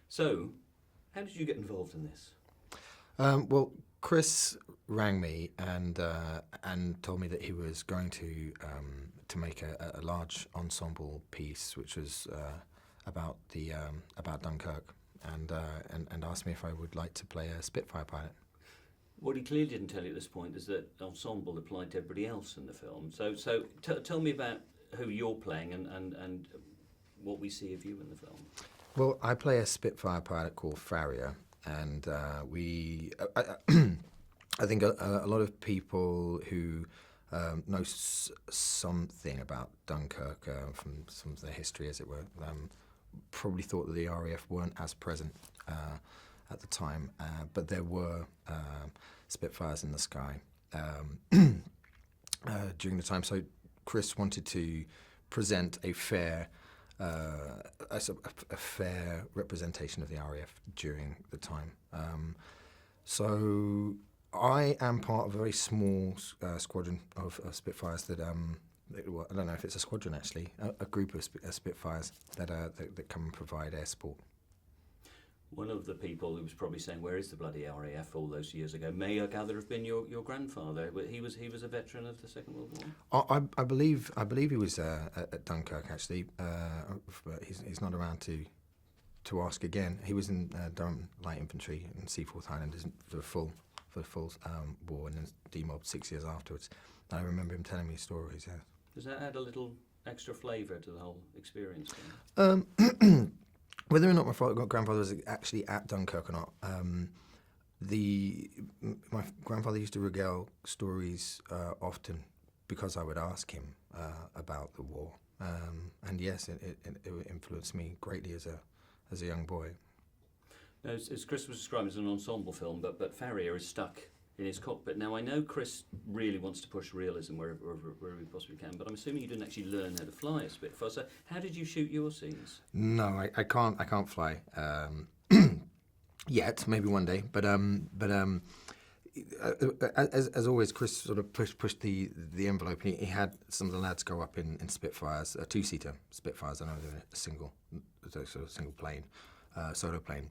So, how did you get involved in this? Well, Chris rang me and told me that he was going to make a large ensemble piece, which was about Dunkirk, and asked me if I would like to play a Spitfire pilot. What he clearly didn't tell you at this point is that ensemble applied to everybody else in the film. So tell me about who you're playing and what we see of you in the film. Well, I play a Spitfire pilot called Farrier, and I think a lot of people who know something about Dunkirk from some of the history, as it were, probably thought that the RAF weren't as present at the time, but there were Spitfires in the sky during the time. So Chris wanted to present a fair representation of the RAF during the time. So I am part of a very small squadron of Spitfires that I don't know if it's a squadron actually, a group of Spitfires that come and provide air support. One of the people who was probably saying, "Where is the bloody RAF?" all those years ago may, I gather, have been your grandfather. He was a veteran of the Second World War. I believe he was at Dunkirk actually. But he's not around to ask again. He was in Durham Light Infantry in Seaforth Highlanders for the full war, and then demobbed 6 years afterwards. I remember him telling me stories. Yeah. Does that add a little extra flavour to the whole experience? Whether or not my grandfather was actually at Dunkirk or not, my grandfather used to regale stories often because I would ask him about the war, and yes, it influenced me greatly as a young boy. Now, as Chris was describing, it's an ensemble film, but Farrier is stuck in his cockpit. Now, I know Chris really wants to push realism wherever he possibly can, but I'm assuming you didn't actually learn how to fly a Spitfire. So how did you shoot your scenes? No, I can't fly yet. Maybe one day, but as always, Chris sort of pushed the envelope. He had some of the lads go up in Spitfires, two-seater Spitfires. I know they're a single plane, solo plane,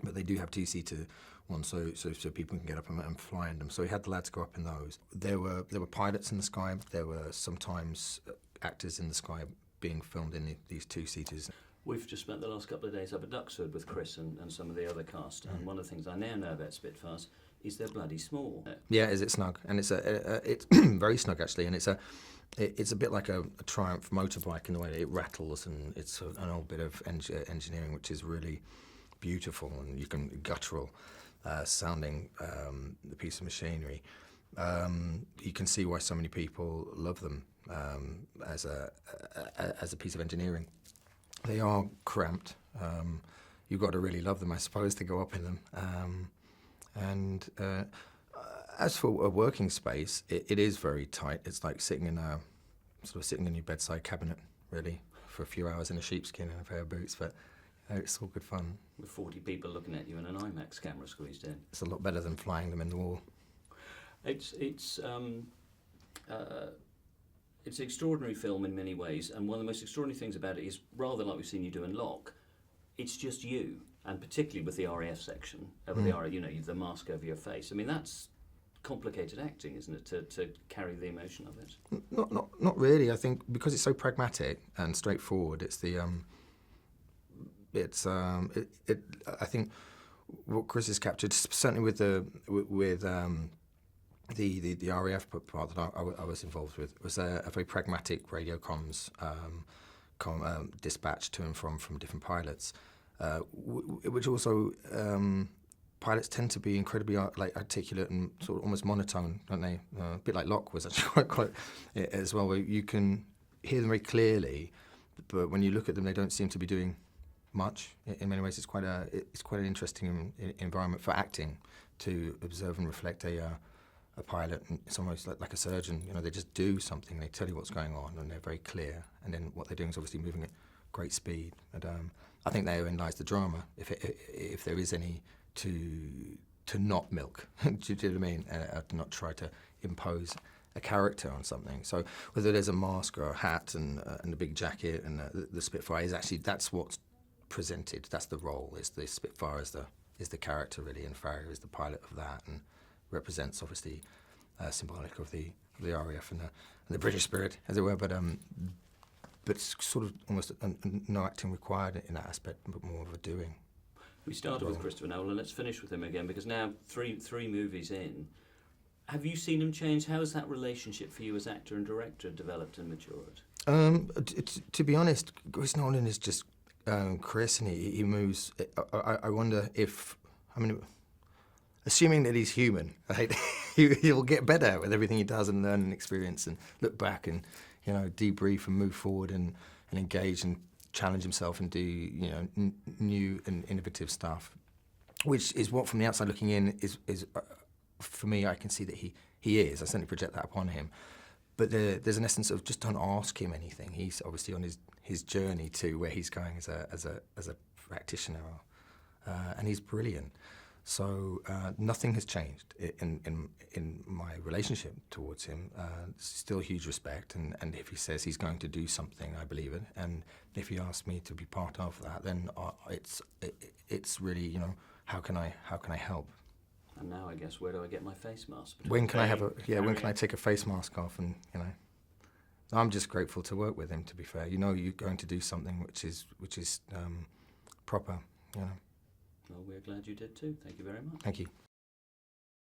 but they do have two-seater ones, so people can get up and fly in them. So he had the lads go up in those. There were pilots in the sky. There were sometimes actors in the sky being filmed in these two-seaters. We've just spent the last couple of days up at Duxford with Chris and some of the other cast, and one of the things I now know about Spitfires is they're bloody small. Yeah, is it snug? And it's it's very snug actually, and it's a bit like a Triumph motorbike in the way that it rattles, and it's an old bit of engineering which is really beautiful, and you can guttural sounding the piece of machinery. You can see why so many people love them as a piece of engineering. They are cramped. You've got to really love them, I suppose, to go up in them. And as for a working space, it is very tight. It's like sitting in your bedside cabinet, really, for a few hours in a sheepskin and a pair of boots. But it's all good fun. With 40 people looking at you and an IMAX camera squeezed in. It's a lot better than flying them in the wall. It's an extraordinary film in many ways, and one of the most extraordinary things about it is, rather like we've seen you do in Locke, it's just you, and particularly with the RAF section, over the RAF, the mask over your face. I mean, that's complicated acting, isn't it, to carry the emotion of it? Not really. I think because it's so pragmatic and straightforward, it's the I think what Chris has captured, certainly with the RAF part that I was involved with, was a very pragmatic radio comms dispatch to and from different pilots, which also pilots tend to be incredibly articulate and sort of almost monotone, don't they? A bit like Locke was actually quite as well, where you can hear them very clearly, but when you look at them, they don't seem to be doing much. In many ways, it's quite an interesting environment for acting to observe and reflect a pilot. And it's almost like a surgeon. They just do something. They tell you what's going on, and they're very clear. And then what they're doing is obviously moving at great speed. And I think therein lies the drama, if there is any, to not milk. Do you know what I mean? To not try to impose a character on something. So whether there's a mask or a hat and a big jacket and the Spitfire is actually, that's what's presented. That's the role. Is the Spitfire is the character really, and Farrier is the pilot of that, and represents obviously symbolic of the RAF and the British spirit, as it were. But it's sort of almost no acting required in that aspect, but more of a doing. We started with Christopher Nolan. Let's finish with him again, because now three movies in, have you seen him change? How has that relationship for you as actor and director developed and matured? To be honest, Chris Nolan is just Chris, and he moves. I wonder if, I mean, assuming that he's human, right, he'll get better with everything he does and learn and experience and look back and, you know, debrief and move forward and engage and challenge himself and do, you know, new and innovative stuff, which is what, from the outside looking in, is for me, I can see that he is. I certainly project that upon him. But there's an essence of just don't ask him anything. He's obviously on his journey to where he's going as a practitioner, and he's brilliant. So nothing has changed in my relationship towards him. Still huge respect, and if he says he's going to do something, I believe it. And if he asks me to be part of that, then it's really, you know, how can I help? And now, I guess, where do I get my face mask? When can I take a face mask off? And, you know, I'm just grateful to work with him. To be fair, you know, you're going to do something which is proper. You know. Well, we're glad you did too. Thank you very much. Thank you.